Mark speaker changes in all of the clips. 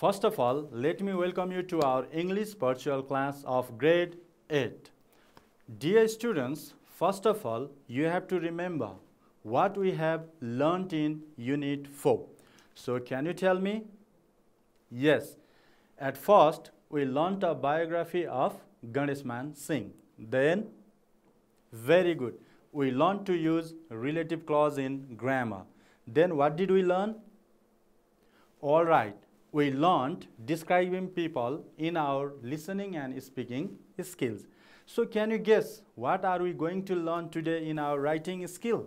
Speaker 1: First of all, let me welcome you to our English virtual class of grade 8. Dear students, first of all, you have to remember what we have learnt in Unit 4. So, can you tell me? Yes, at first, we learnt a biography of Ganeshman Singh. Then, very good, we learned to use relative clause in grammar. Then, what did we learn? All right, we learned describing people in our listening and speaking skills. So, can you guess what are we going to learn today in our writing skill?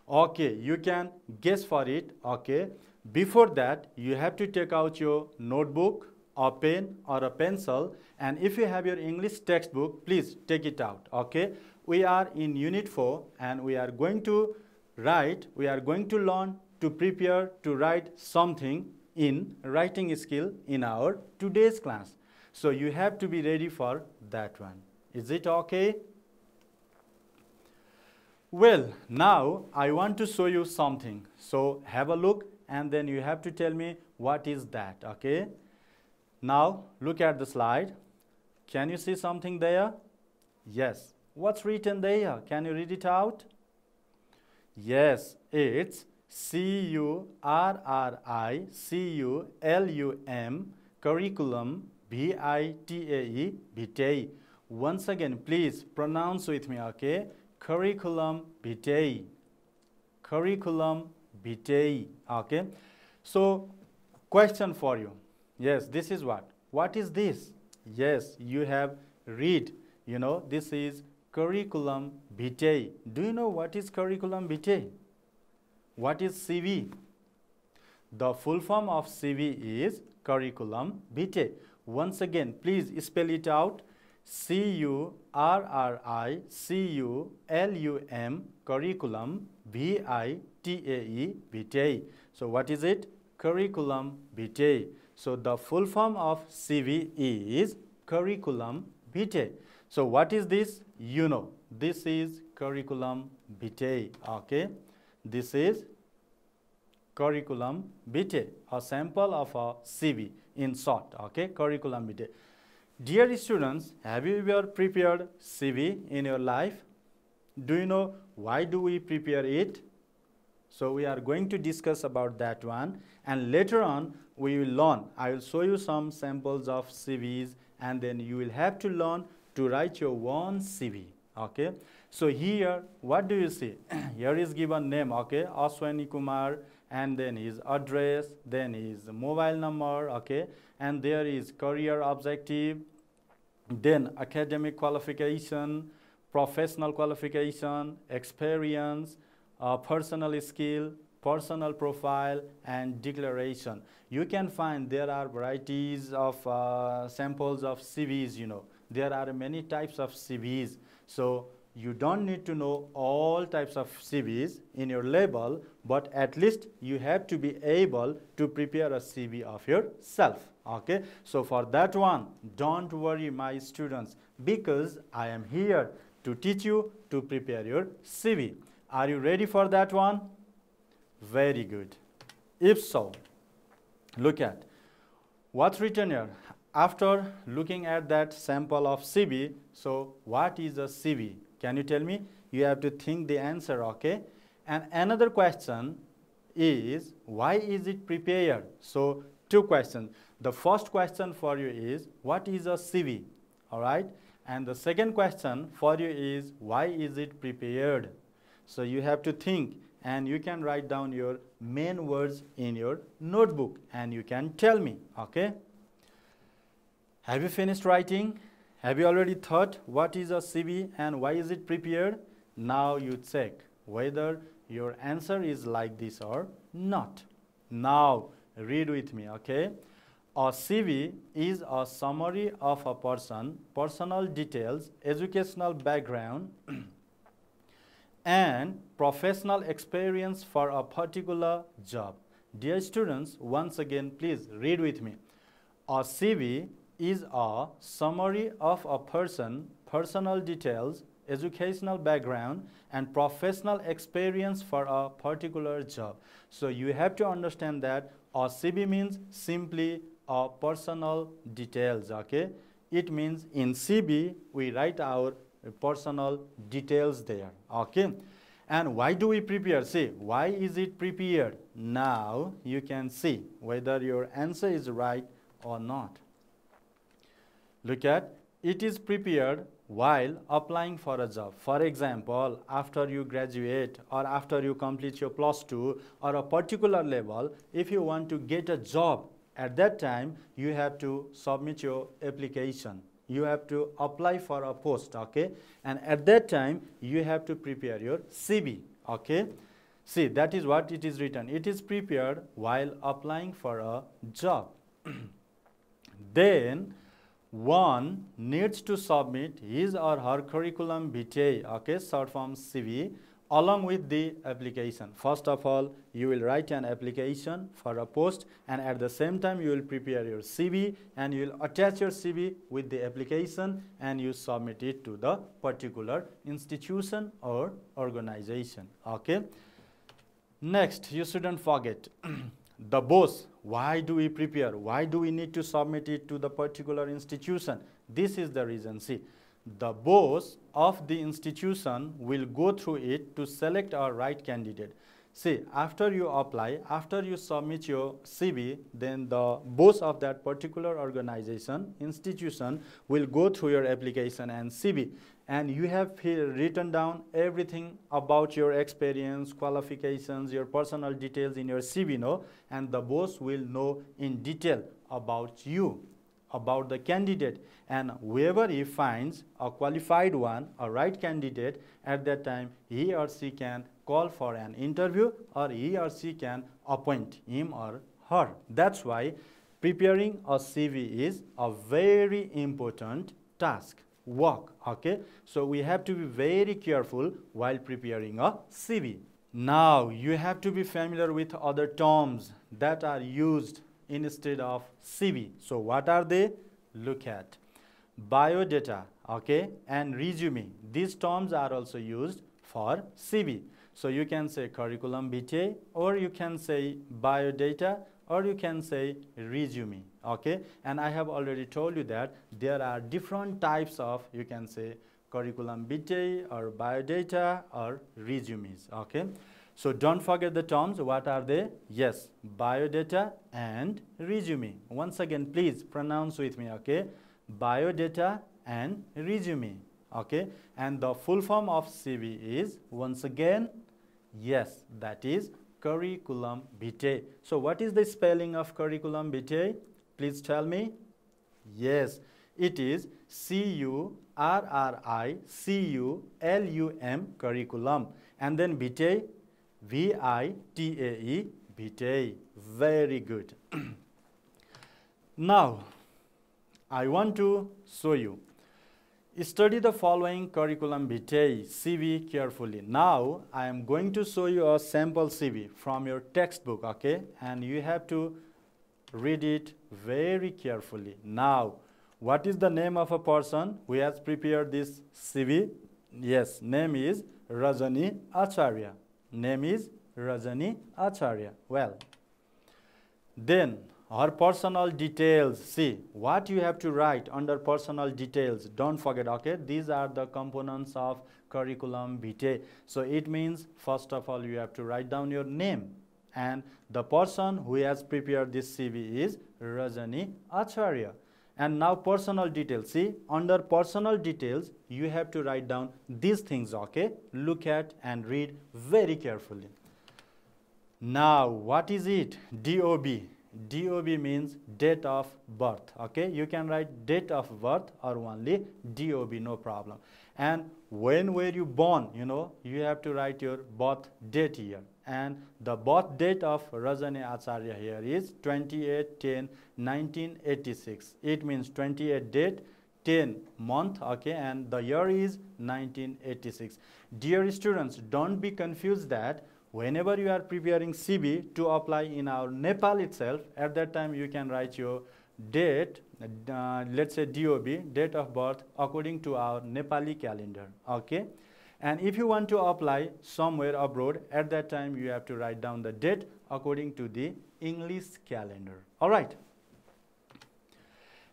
Speaker 1: Okay, you can guess for it. Okay, before that, you have to take out your notebook, a pen or a pencil, and if you have your English textbook, please take it out. Okay, we are in Unit 4 and we are going to learn to prepare to write something in writing skill in our today's class. So you have to be ready for that one. Is it okay? Well, now I want to show you something. So have a look and then you have to tell me what is that, okay? Now look at the slide. Can you see something there? Yes. What's written there? Can you read it out? Yes, it's curriculum, curriculum, vitae, vitae. Once again, please pronounce with me, okay? Curriculum vitae, curriculum vitae, okay? So, question for you. Yes, this is what? What is this? Yes, you have read, this is curriculum vitae. Do you know what is curriculum vitae? What is CV? The full form of CV is curriculum vitae. Once again, please spell it out. curriculum, curriculum, vitae, vitae. So what is it? Curriculum vitae. So the full form of CV is curriculum vitae. So what is this? This is curriculum vitae, okay? This is curriculum vitae, a sample of a CV in short, okay? Curriculum vitae. Dear students, have you ever prepared CV in your life? Do you know why do we prepare it? So we are going to discuss about that one, and later on we will learn. I will show you some samples of CVs and then you will have to learn to write your own CV, okay? So here, what do you see? Here is given name, okay? Ashwani Kumar, and then his address, then his mobile number, okay? And there is career objective, then academic qualification, professional qualification, experience, personal skill, personal profile, and declaration. You can find there are varieties of samples of CVs, There are many types of CVs. So you don't need to know all types of CVs in your label, but at least you have to be able to prepare a CV of yourself, okay? So for that one, don't worry my students, because I am here to teach you to prepare your CV. Are you ready for that one? Very good. If so, look at what's written here. After looking at that sample of CV, so what is a CV? Can you tell me? You have to think the answer, okay? And another question is, why is it prepared? So, two questions. The first question for you is, what is a CV? All right? And the second question for you is, why is it prepared? So, you have to think and you can write down your main words in your notebook and you can tell me, okay? Have you finished writing? Have you already thought what is a CV and why is it prepared? Now you check whether your answer is like this or not. Now read with me, okay? A CV is a summary of a person, personal details, educational background, and professional experience for a particular job. Dear students, once again, please read with me. A CV is a summary of a person, personal details, educational background and professional experience for a particular job. So you have to understand that a CV means simply a personal details, okay? It means in CV we write our personal details there, okay? And why do we prepare? See, why is it prepared? Now you can see whether your answer is right or not. Look at, it is prepared while applying for a job. For example, after you graduate or after you complete your +2 or a particular level, if you want to get a job, at that time you have to submit your application. You have to apply for a post, okay? And at that time you have to prepare your CV, okay? See, that is what it is written. It is prepared while applying for a job. Then one needs to submit his or her curriculum vitae, okay, short form CV, along with the application. First of all, you will write an application for a post, and at the same time you will prepare your CV and you will attach your CV with the application and you submit it to the particular institution or organization, okay? Next, you shouldn't forget the boss. Why do we prepare? Why do we need to submit it to the particular institution? This is the reason. See, the boss of the institution will go through it to select our right candidate. See, after you apply, after you submit your CV, then the boss of that particular organization, institution, will go through your application and CV. And you have written down everything about your experience, qualifications, your personal details in your CV, no? And the boss will know in detail about you, about the candidate. And whoever he finds a qualified one, a right candidate, at that time he or she can call for an interview or he or she can appoint him or her. That's why preparing a CV is a very important task, work, okay? So we have to be very careful while preparing a CV. Now you have to be familiar with other terms that are used instead of CV. So what are they? Look at biodata, okay, and resume. These terms are also used for CV. So you can say curriculum vitae, or you can say biodata, or you can say resume, okay? And I have already told you that there are different types of, you can say, curriculum vitae or biodata or resumes, okay? So don't forget the terms. What are they? Yes, biodata and resume. Once again, please pronounce with me, okay? Biodata and resume, okay? And the full form of CV is, once again, yes, that is curriculum vitae. So what is the spelling of curriculum vitae? Please tell me. Yes, it is CURRICULUM, curriculum. And then vitae, VITAE, vitae. Very good. Now, I want to show you. Study the following curriculum vitae, CV, carefully. Now, I am going to show you a sample CV from your textbook, okay? And you have to read it very carefully. Now, what is the name of a person who has prepared this CV? Yes, name is Rajani Acharya. Name is Rajani Acharya. Well, then her personal details. See, what you have to write under personal details. Don't forget, okay? These are the components of curriculum vitae. So it means, first of all, you have to write down your name. And the person who has prepared this CV is Rajani Acharya. And now personal details. See, under personal details, you have to write down these things, okay? Look at and read very carefully. Now, what is it? DOB. DOB means date of birth, okay? You can write date of birth or only DOB, no problem. And when were you born, you know, you have to write your birth date here. And the birth date of Rajani Acharya here is 28/10/1986. It means 28 date, 10 month, okay, and the year is 1986. Dear students, don't be confused that whenever you are preparing CV to apply in our Nepal itself, at that time you can write your date, let's say DOB, date of birth according to our Nepali calendar, okay? And if you want to apply somewhere abroad, at that time you have to write down the date according to the English calendar, all right?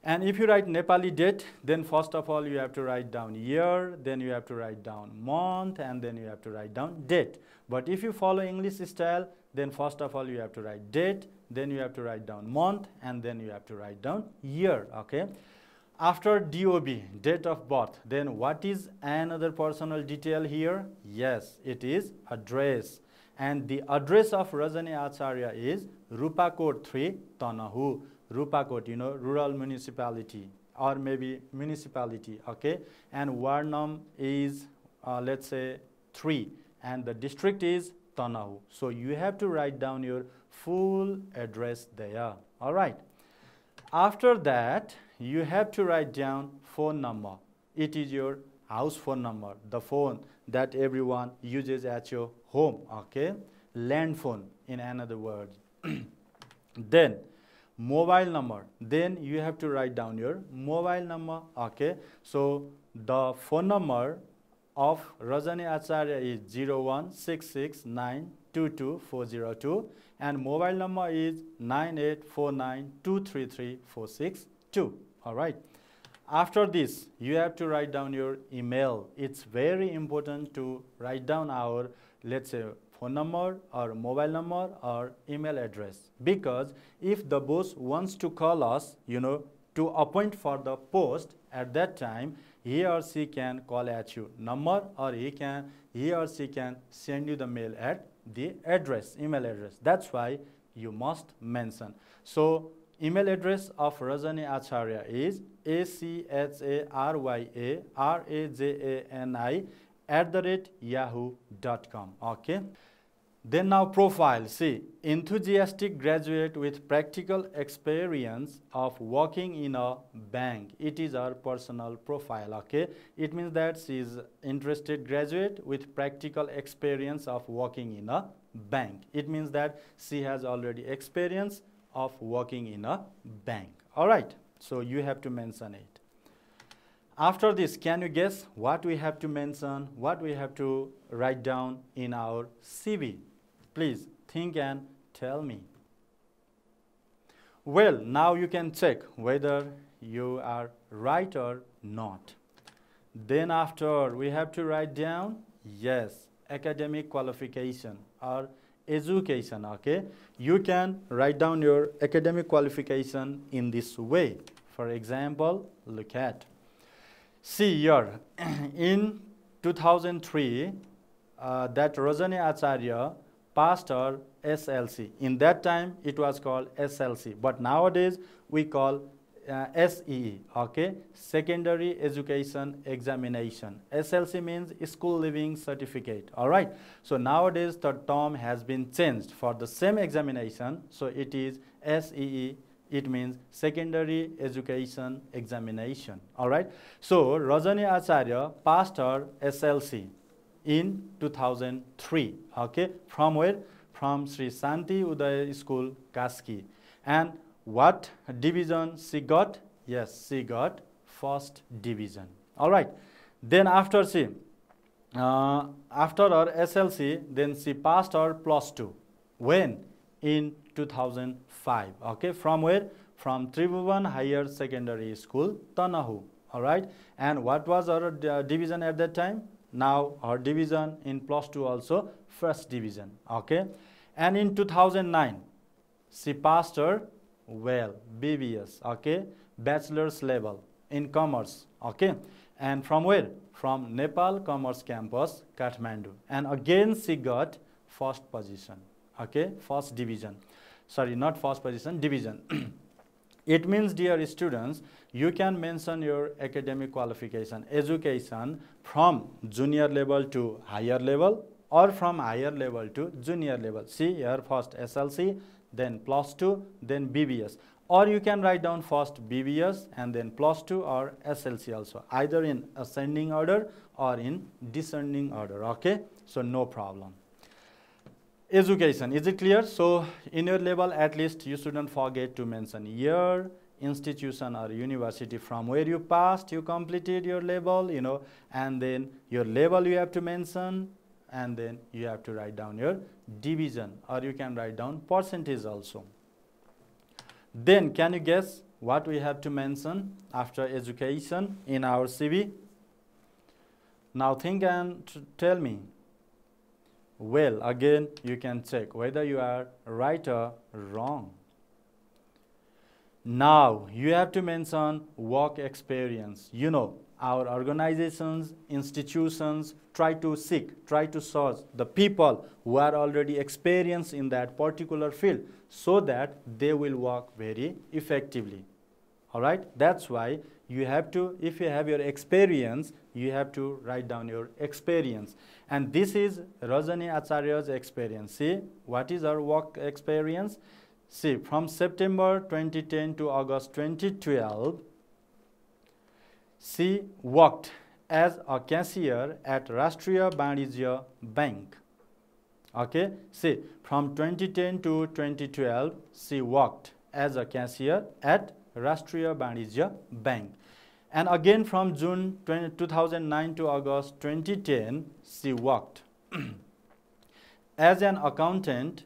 Speaker 1: And if you write Nepali date, then first of all you have to write down year, then you have to write down month, and then you have to write down date. But if you follow English style, then first of all you have to write date, then you have to write down month, and then you have to write down year, okay? After DOB, date of birth, then what is another personal detail here? Yes, it is address. And the address of Rajani Acharya is Rupakot 3, Tanahu. Rupakot, you know, rural municipality or maybe municipality, okay? And Varnam is, let's say, 3, and the district is Tanahu. So you have to write down your full address there, all right? After that, you have to write down phone number. It is your house phone number, the phone that everyone uses at your home, okay? Land phone, in another word. Then, mobile number. Then you have to write down your mobile number, okay? So, the phone number of Rajani Acharya is 01669222402, and mobile number is 9849233462. All right. After this, you have to write down your email. It's very important to write down our, let's say, phone number or mobile number or email address, because if the boss wants to call us, you know, to appoint for the post, at that time he or she can call at you number, or he or she can send you the mail at the address, email address. That's why you must mention. So email address of Rajani Acharya is acharyanI@yahoo.com, okay? Then now profile, see, enthusiastic graduate with practical experience of working in a bank. It is our personal profile, okay? It means that she is interested graduate with practical experience of working in a bank. It means that she has already experience of working in a bank, all right? So you have to mention it. After this, can you guess what we have to mention, what we have to write down in our CV? Please think and tell me. Well, now you can check whether you are right or not. Then after, we have to write down, yes, academic qualification or education, okay? You can write down your academic qualification in this way. For example, look at. See here, in 2003, that Rajani Acharya passed her SLC. In that time, it was called SLC, but nowadays we call SEE, okay? Secondary Education Examination. SLC means School Leaving Certificate, all right? So nowadays the term has been changed for the same examination, so it is SEE. It means Secondary Education Examination, all right? So Rajani Acharya passed her SLC in 2003, okay? From where? From Sri Shanti Uday School, Kaski. And what division she got? Yes, she got first division, all right? Then after after her SLC, then she passed her +2. When? In 2005, okay? From where? From Tribhuvan Higher Secondary School, Tanahu, all right? And what was her division at that time? Now her division in +2 also first division, okay? And in 2009, she passed her, well, BBS, okay? Bachelor's level in commerce, okay? And from where? From Nepal Commerce Campus, Kathmandu. And again she got first position, okay? First division. Sorry, not first position, division. It means, dear students, you can mention your academic qualification, education from junior level to higher level, or from higher level to junior level. See here, first SLC, then +2, then BBS. Or you can write down first BBS and then +2 or SLC also, either in ascending order or in descending order, okay? So no problem. Education, is it clear? So in your level, at least you shouldn't forget to mention year, institution or university from where you passed, you completed your level, and then your level you have to mention, and then you have to write down your division, or you can write down percentage also. Then can you guess what we have to mention after education in our CV? Now think and tell me. Well, again, you can check whether you are right or wrong. Now, you have to mention work experience. Our organizations, institutions try to search the people who are already experienced in that particular field so that they will work very effectively. All right? That's why you have to, if you have your experience, you have to write down your experience. And this is Rajani Acharya's experience. See, what is her work experience? See, from September 2010 to August 2012, she worked as a cashier at Rashtriya Banijya Bank. Okay, see, from 2010 to 2012, she worked as a cashier at Rashtriya Banijya Bank. And again from June 2009 to August 2010, she worked as an accountant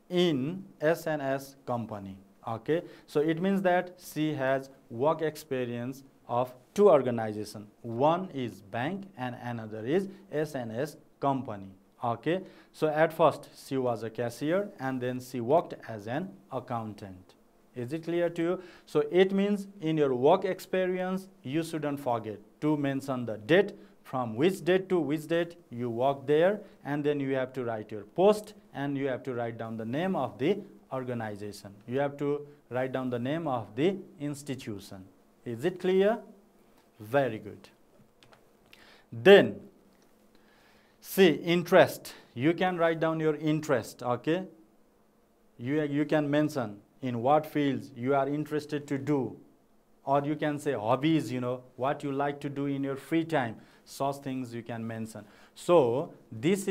Speaker 1: in S&S company. Okay, so it means that she has work experience of two organizations. One is bank and another is S&S company. Okay, so at first she was a cashier and then she worked as an accountant. Is it clear to you? So it means in your work experience, you shouldn't forget to mention the date, from which date to which date you work there, and then you have to write your post and you have to write down the name of the organization. You have to write down the name of the institution. Is it clear? Very good. Then, see, interest. You can write down your interest, okay? You can mention in what fields you are interested to do, or you can say hobbies, what you like to do in your free time. Such things you can mention. So these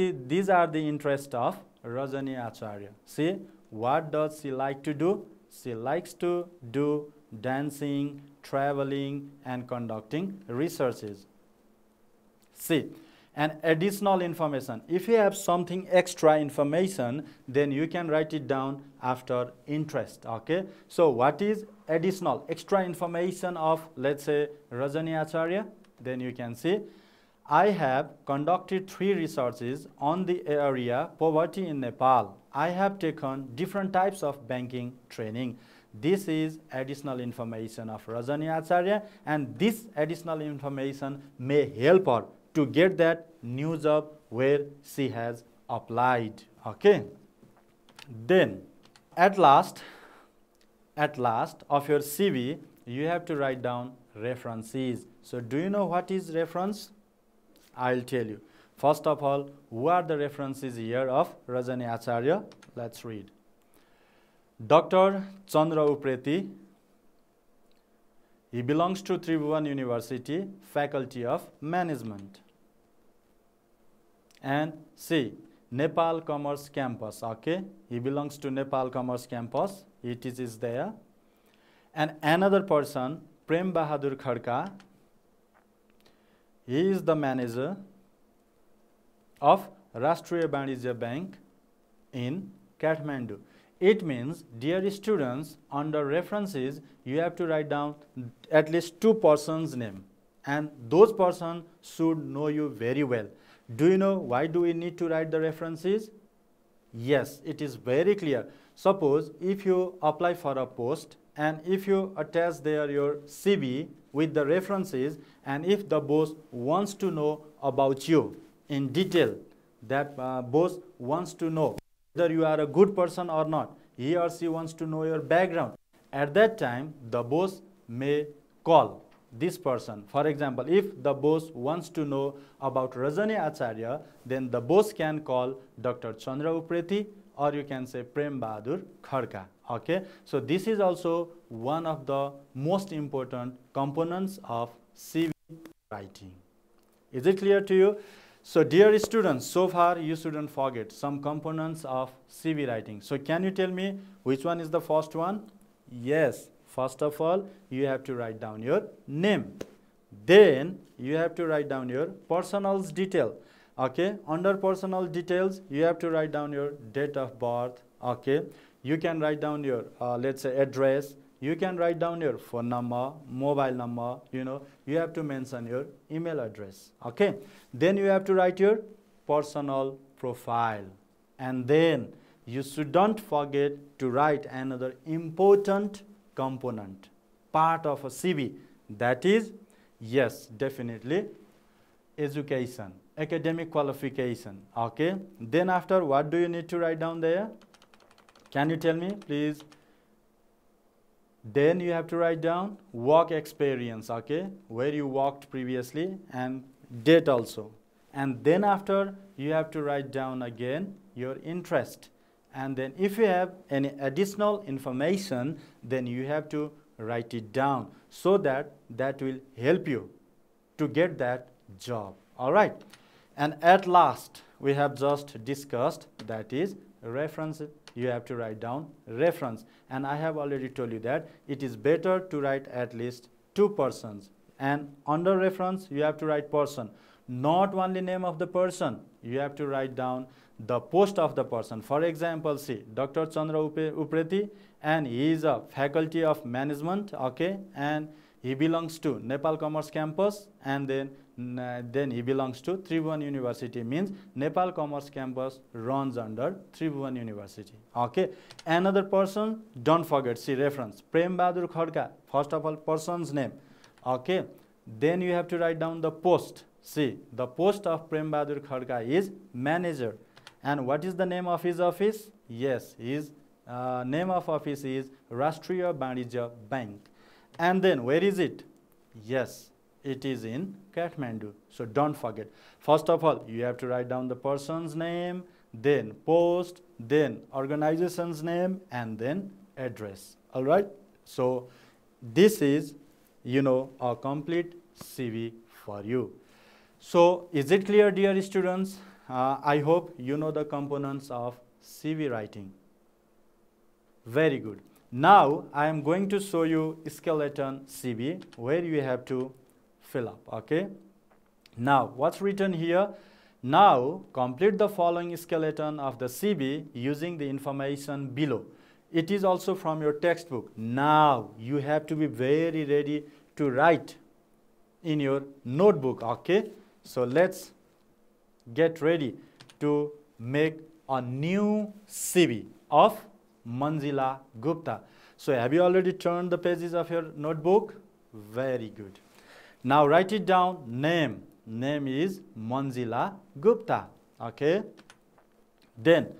Speaker 1: are the interests of Rajani Acharya. See, what does she like to do? She likes to do dancing, traveling, and conducting researches. See, and additional information. If you have something extra information, then you can write it down after interest. Okay. So what is additional, extra information of, let's say, Rajani Acharya? Then you can see, I have conducted 3 researches on the area poverty in Nepal. I have taken different types of banking training. This is additional information of Rajani Acharya, and this additional information may help her to get that new job where she has applied. Okay. Then at last of your CV, you have to write down references. So do you know what is reference? I'll tell you. First of all, who are the references here of Rajani Acharya? Let's read. Dr. Chandra Upreti. He belongs to Tribhuvan University, Faculty of Management. And C, Nepal Commerce Campus. Okay, he belongs to Nepal Commerce Campus. He teaches there. And another person, Prem Bahadur Khadka. He is the manager of Rashtriya Banijya Bank in Kathmandu. It means, dear students, under references, you have to write down at least 2 persons' name, and those persons should know you very well. Do you know why do we need to write the references? Yes, it is very clear. Suppose if you apply for a post and if you attach there your CV with the references, and if the boss wants to know about you in detail, that boss wants to know whether you are a good person or not, he or she wants to know your background. At that time, the boss may call this person. For example, if the boss wants to know about Rajani Acharya, then the boss can call Dr. Chandra Upreti, or you can say Prem Bahadur Khadka. Okay, so this is also one of the most important components of CV writing. Is it clear to you? So dear students, so far you shouldn't forget some components of CV writing. So can you tell me which one is the first one? Yes, First of all, you have to write down your name. Then you have to write down your personal detail. Okay, under personal details, you have to write down your date of birth. Okay, you can write down your let's say address. You can write down your phone number, mobile number. You have to mention your email address. Okay, then you have to write your personal profile, and then you shouldn't forget to write another important component, part of a CV, that is, yes, definitely, education, academic qualification. Okay, then after, what do you need to write down there? Can you tell me, please? Then you have to write down work experience, okay, where you worked previously, and date also. And then after, you have to write down again your interest. And then if you have any additional information, then you have to write it down, so that will help you to get that job. All right. And at last, we have just discussed, that is reference. You have to write down reference. And I have already told you that it is better to write at least 2 persons. And under reference, you have to write person. Not only name of the person, you have to write down the post of the person. For example, see, Dr. Chandra Upreti, and he is a faculty of management, okay, and he belongs to Nepal Commerce Campus, and then he belongs to Tribhuvan University, means Nepal Commerce Campus runs under Tribhuvan University. Okay, another person, don't forget, see reference, Prem Bahadur Khadka, first of all person's name. Okay, then you have to write down the post. See, the post of Prem Bahadur Khadka is manager. And what is the name of his office? Yes, his name of office is Rashtriya Banijya Bank. And then where is it? Yes, it is in Kathmandu. So don't forget. First of all, you have to write down the person's name, then post, then organization's name, and then address. All right. So this is, a complete CV for you. So is it clear, dear students? I hope you know the components of CV writing. Very good. Now I am going to show you skeleton CV, where you have to fill up. Okay. Now what's written here? Now complete the following skeleton of the CV using the information below. It is also from your textbook. Now you have to be very ready to write in your notebook. Okay. So let's get ready to make a new CV of Manjila Gupta. So have you already turned the pages of your notebook? Very good. Now write it down. Name. Name is Manjila Gupta. Okay. Then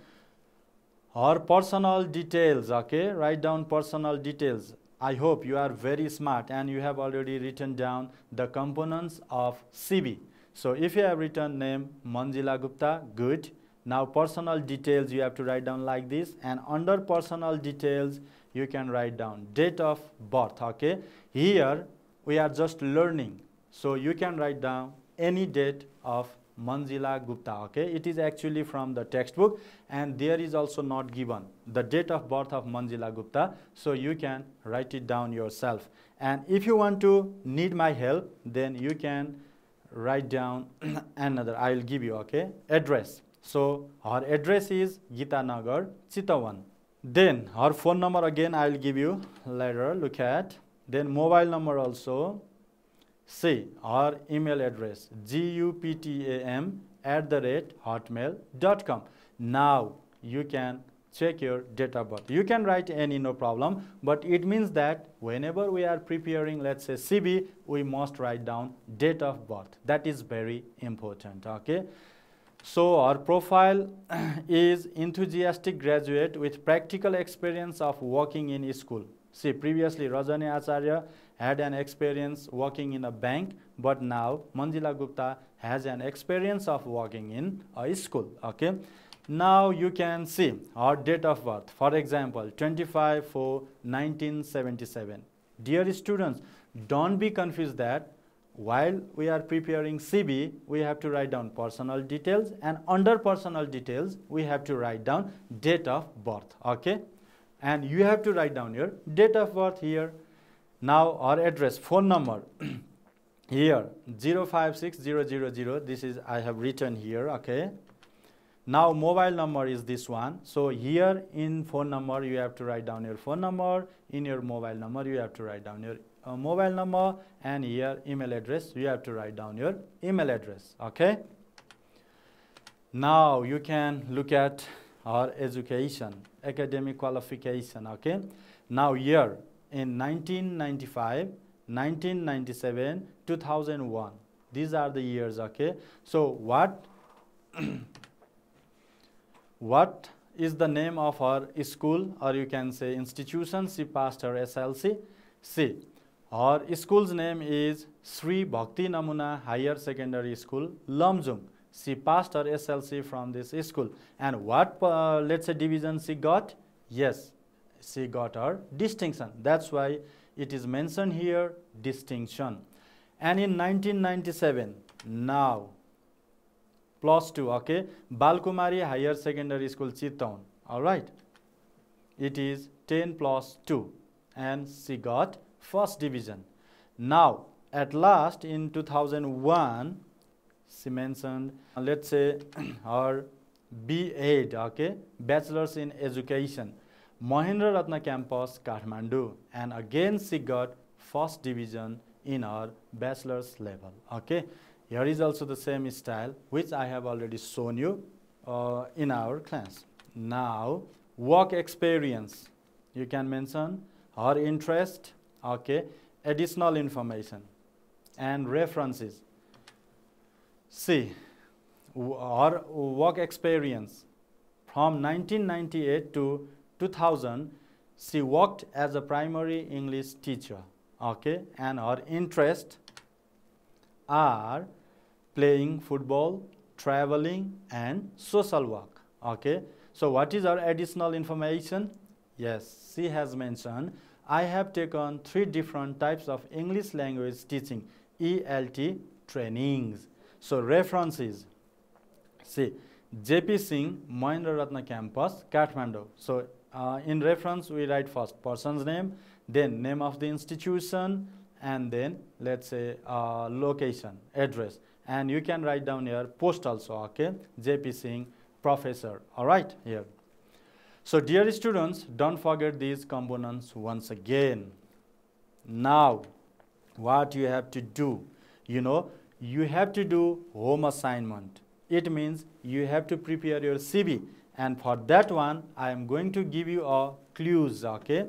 Speaker 1: her personal details. Okay. Write down personal details. I hope you are very smart and you have already written down the components of CV. So if you have written name Manjila Gupta, good. Now personal details you have to write down like this, and under personal details you can write down date of birth. Okay, here we are just learning, so you can write down any date of Manjila Gupta. Okay, it is actually from the textbook, and there is also not given the date of birth of Manjila Gupta, so you can write it down yourself. And if you want to need my help, then you can write down another. I will give you, okay, address. So her address is Gita Nagar, Chitawan. Then her phone number again I will give you later. Look at. Then mobile number also. See her email address guptam@hotmail.com. Now you can check your date of birth. You can write any, no problem, but it means that whenever we are preparing, let's say CV, we must write down date of birth. That is very important. Okay. So our profile is enthusiastic graduate with practical experience of working in a school. See, previously Rajani Acharya had an experience working in a bank, but now Manjila Gupta has an experience of working in a school. Okay. Now you can see our date of birth. For example, 25/4/1977. Dear students, don't be confused that while we are preparing CV, we have to write down personal details, and under personal details, we have to write down date of birth. Okay, and you have to write down your date of birth here. Now our address, phone number here 056000, this is I have written here, okay. Now mobile number is this one. So here in phone number you have to write down your phone number, in your mobile number you have to write down your mobile number, and here email address you have to write down your email address, okay. Now you can look at our education, academic qualification, okay. Now here in 1995, 1997, 2001, these are the years, okay. So what is the name of our school, or you can say institution she passed her SLC? See, our school's name is Sri Bhakti Namuna Higher Secondary School, Lamjung. She passed her SLC from this school. And what, let's say, division she got? Yes, she got her distinction. That's why it is mentioned here, distinction. And in 1997, now, +2, okay, Balkumari Higher Secondary School, Chittaun, all right. It is 10+2, and she got first division. Now, at last, in 2001, she mentioned, let's say, her B.Ed, okay, Bachelor's in Education, Mahendra Ratna Campus, Kathmandu, and again she got first division in our bachelor's level, okay. Here is also the same style which I have already shown you in our class. Now, work experience, you can mention her interest, okay, additional information and references. See, her work experience from 1998 to 2000, she worked as a primary English teacher, okay, and her interests are playing football, traveling, and social work, okay. So what is our additional information? Yes, she has mentioned, I have taken 3 different types of English language teaching, ELT trainings. So references, see, JP Singh, Mahendra Ratna Campus, Kathmandu. So in reference we write first person's name, then name of the institution, and then let's say location, address, and you can write down here post also, okay, JP Singh, professor, all right, here. So dear students, don't forget these components once again. Now, what you have to do, you know, you have to do home assignment. It means you have to prepare your CV, and for that one, I am going to give you a clues, okay.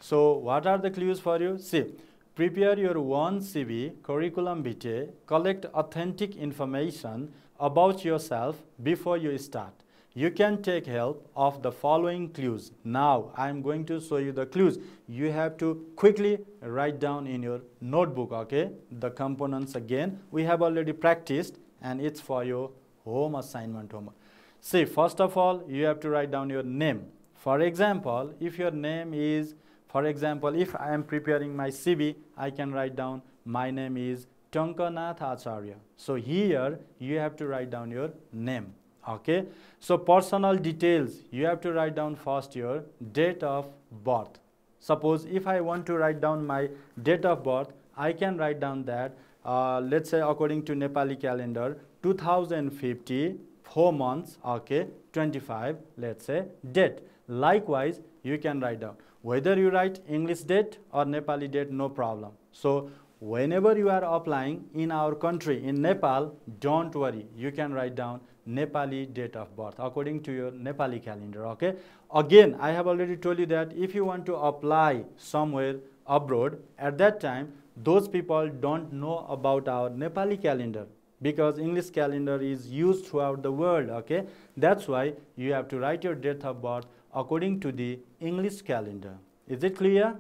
Speaker 1: So what are the clues for you? See, prepare your one CV, curriculum vitae, collect authentic information about yourself before you start. You can take help of the following clues. Now, I am going to show you the clues. You have to quickly write down in your notebook, okay, the components again. We have already practiced, and it's for your home assignment homework. See, first of all, you have to write down your name. For example, if your name is, for example, if I am preparing my CV, I can write down my name is Tankanath Acharya. So here you have to write down your name, okay. So personal details, you have to write down first your date of birth. Suppose if I want to write down my date of birth, I can write down that let's say according to Nepali calendar 2050, 4 months, okay, 25, let's say, date. Likewise, you can write down whether you write English date or Nepali date, no problem. So whenever you are applying in our country, in Nepal, don't worry, you can write down Nepali date of birth according to your Nepali calendar, okay. Again, I have already told you that if you want to apply somewhere abroad, at that time those people don't know about our Nepali calendar, because English calendar is used throughout the world, okay. That's why you have to write your date of birth according to the English calendar. Is it clear?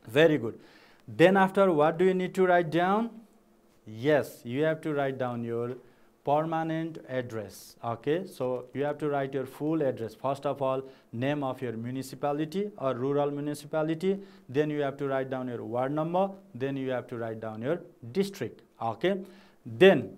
Speaker 1: Very good. Then after, what do you need to write down? Yes, you have to write down your permanent address, okay. So you have to write your full address. First of all, name of your municipality or rural municipality, then you have to write down your ward number, then you have to write down your district, okay. Then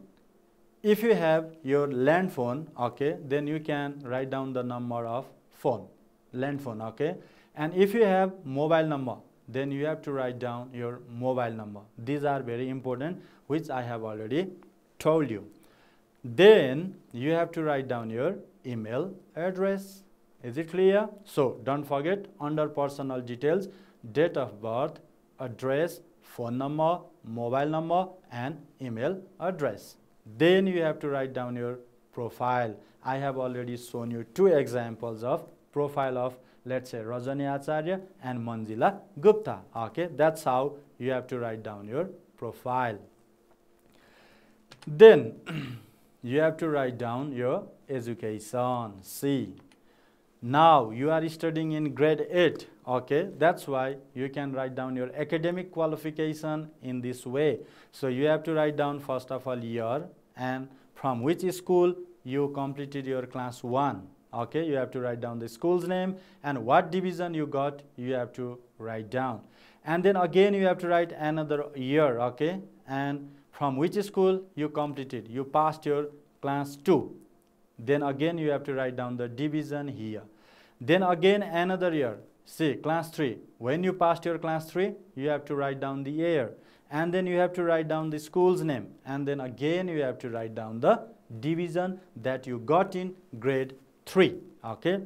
Speaker 1: if you have your land phone, okay, then you can write down the number of phone, land phone, okay. And if you have mobile number, then you have to write down your mobile number. These are very important, which I have already told you. Then you have to write down your email address. Is it clear? So don't forget, under personal details, date of birth, address, phone number, mobile number, and email address. Then you have to write down your profile. I have already shown you 2 examples of profile of, let's say, Rajani Acharya and Manjila Gupta. Okay, that's how you have to write down your profile. Then you have to write down your education. See, now you are studying in grade 8. Okay, that's why you can write down your academic qualification in this way. So you have to write down first of all year and from which school you completed your class 1. Okay, you have to write down the school's name and what division you got, you have to write down. And then again you have to write another year, okay, and from which school you completed, you passed your class 2. Then again you have to write down the division here. Then again another year, see, class 3. When you passed your class 3, you have to write down the year. And then you have to write down the school's name. And then again you have to write down the division that you got in grade 3. Okay.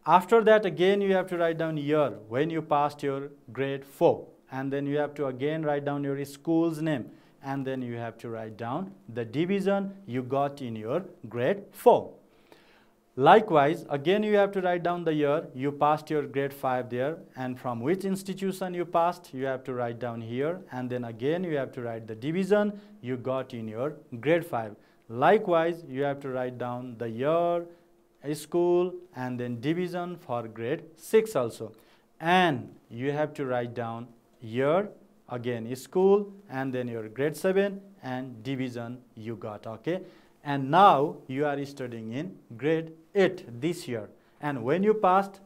Speaker 1: After that again you have to write down year when you passed your grade 4. And then you have to again write down your school's name. And then you have to write down the division you got in your grade 4. Likewise, again you have to write down the year you passed your grade 5 there, and from which institution you passed, you have to write down here, and then again you have to write the division you got in your grade 5. Likewise, you have to write down the year, school, and then division for grade 6 also. And you have to write down year, again school, and then your grade 7 and division you got, okay. And now you are studying in grade 8 this year, and when you passed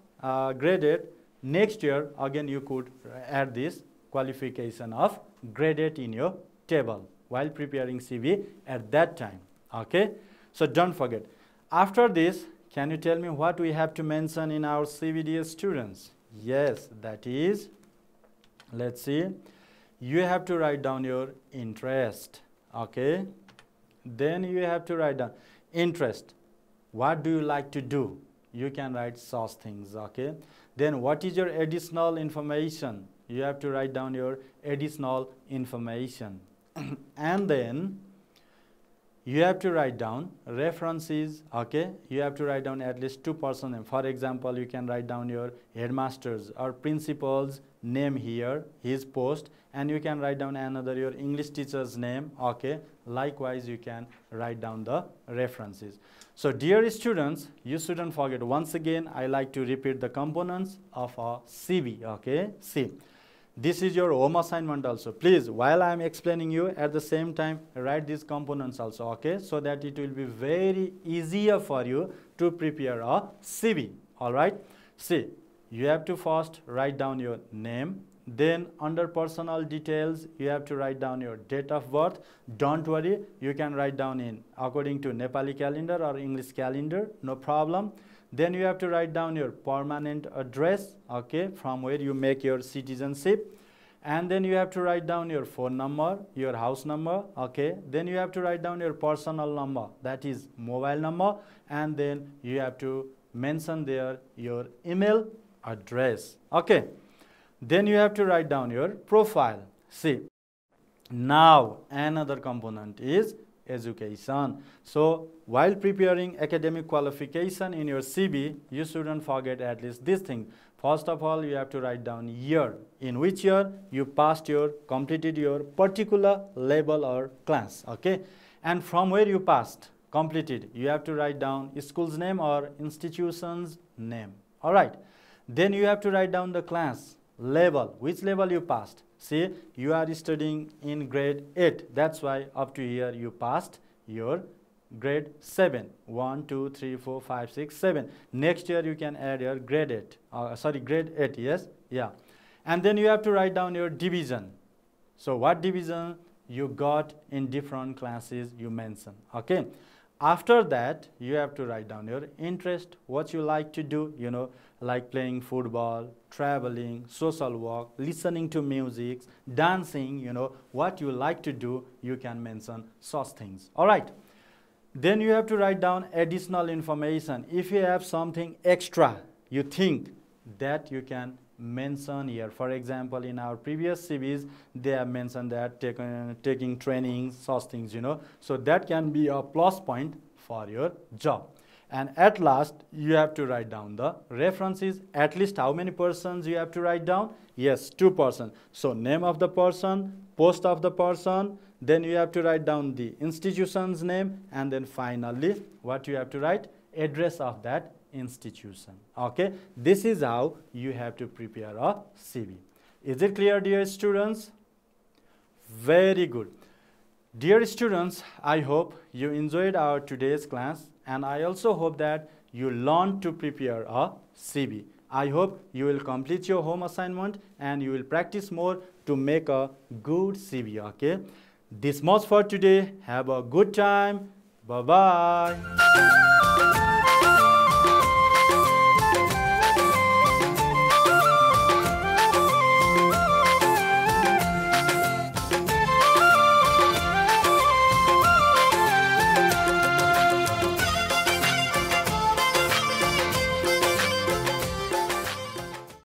Speaker 1: grade 8, next year again you could add this qualification of grade 8 in your table while preparing CV at that time, okay. So don't forget. After this, can you tell me what we have to mention in our CV, dear students? Yes, that is, let's see, you have to write down your interest, okay. Then you have to write down interest. What do you like to do? You can write such things, okay. Then what is your additional information? You have to write down your additional information. And then you have to write down references, okay. You have to write down at least 2 person name. For example, you can write down your headmaster's or principal's name here, his post, and you can write down another your English teacher's name, okay. Likewise, you can write down the references. So dear students, you shouldn't forget, once again I like to repeat the components of a CV, okay. See, this is your home assignment also. Please, while I am explaining you, at the same time write these components also, okay, so that it will be very easier for you to prepare a CV. All right. See, you have to first write down your name. Then under personal details, you have to write down your date of birth. Don't worry, you can write down in according to Nepali calendar or English calendar, no problem. Then you have to write down your permanent address, okay, from where you make your citizenship. And then you have to write down your phone number, your house number, okay. Then you have to write down your personal number, that is mobile number. And then you have to mention there your email address, okay. Then you have to write down your profile. See, now another component is education. So while preparing academic qualification in your CV, you shouldn't forget at least this thing. First of all, you have to write down year, in which year you passed your, completed your particular level or class, okay. And from where you passed, completed, you have to write down school's name or institution's name, all right. Then you have to write down the class, level, which level you passed. See, you are studying in grade 8, that's why up to here you passed your grade 7, 1, 2, 3, 4, 5, 6, 7. Next year you can add your grade 8, grade 8, yes, yeah. And then you have to write down your division. So what division you got in different classes you mention, okay. After that, you have to write down your interest, what you like to do, you know, like playing football, traveling, social work, listening to music, dancing, what you like to do, you can mention such things. All right. Then you have to write down additional information. If you have something extra, you think that you can mention here. For example, in our previous CVs, they have mentioned that taking trainings, such things, So that can be a plus point for your job. And at last, you have to write down the references. At least how many persons you have to write down? Yes, 2 persons. So name of the person, post of the person, then you have to write down the institution's name, and then finally, what you have to write? Address of that institution. Okay, this is how you have to prepare a CV. Is it clear, dear students? Very good. Dear students, I hope you enjoyed our today's class, and I also hope that you learned to prepare a CV. I hope you will complete your home assignment and you will practice more to make a good CV. Okay, this much for today. Have a good time. Bye-bye.